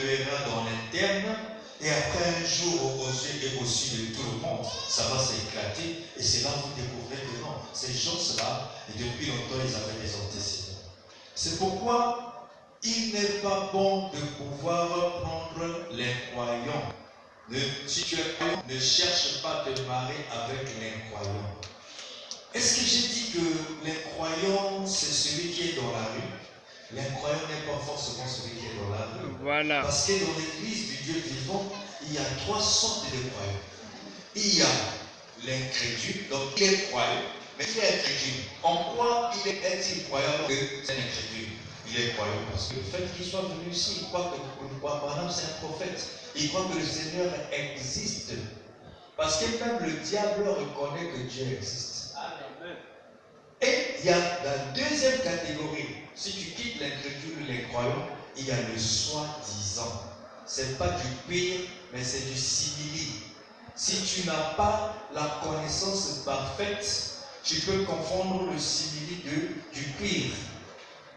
verra dans l'interne, et après un jour aux yeux et aussi de tout le monde, ça va s'éclater, et c'est là où vous découvrez que non, ces gens-là, et depuis longtemps, ils avaient des antécédents. C'est pourquoi il n'est pas bon de pouvoir prendre les croyants. Si tu es croyant, ne cherche pas à te marier avec l'incroyant. Est-ce que j'ai dit que l'incroyant, c'est celui qui est dans la rue? L'incroyant n'est pas forcément celui qui est dans la rue. Voilà. Parce que dans l'église du Dieu vivant, il y a trois sortes de croyants. Il y a l'incrédule, donc il est croyant, mais il est incrédule. En quoi est-il croyant que c'est un incrédule? Il est croyant parce que le fait qu'il soit venu ici, il croit que Abraham c'est un prophète. Il croit que le Seigneur existe. Parce que même le diable reconnaît que Dieu existe. Amen. Et il y a la deuxième catégorie. Si tu quittes l'incrédule ou l'incroyant, il y a le soi-disant. Ce n'est pas du pire, mais c'est du simili. Si tu n'as pas la connaissance parfaite, tu peux confondre le simili du pire.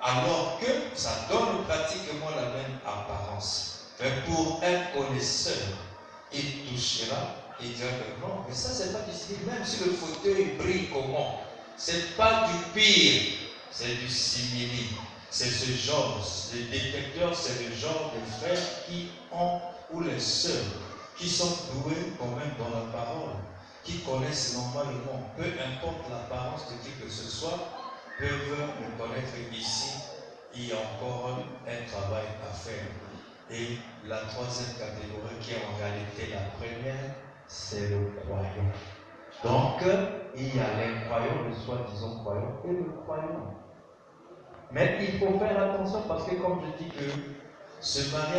Alors que ça donne pratiquement la même apparence. Mais pour un connaisseur, il touchera et dira que non, mais ça c'est pas du simili. Même si le fauteuil brille comment, c'est pas du pire, c'est du simili. C'est ce genre, les détecteurs, c'est le genre de frères qui ont, ou les sœurs, qui sont doués quand même dans la parole, qui connaissent normalement, peu importe l'apparence de qui que ce soit, peuvent le connaître ici. Il y a encore un travail à faire. Et la troisième catégorie, qui est en réalité la première, c'est le croyant. Donc, il y a l'incroyant, le soi-disant croyant, et le croyant. Mais il faut faire attention parce que, comme je dis que ce mariage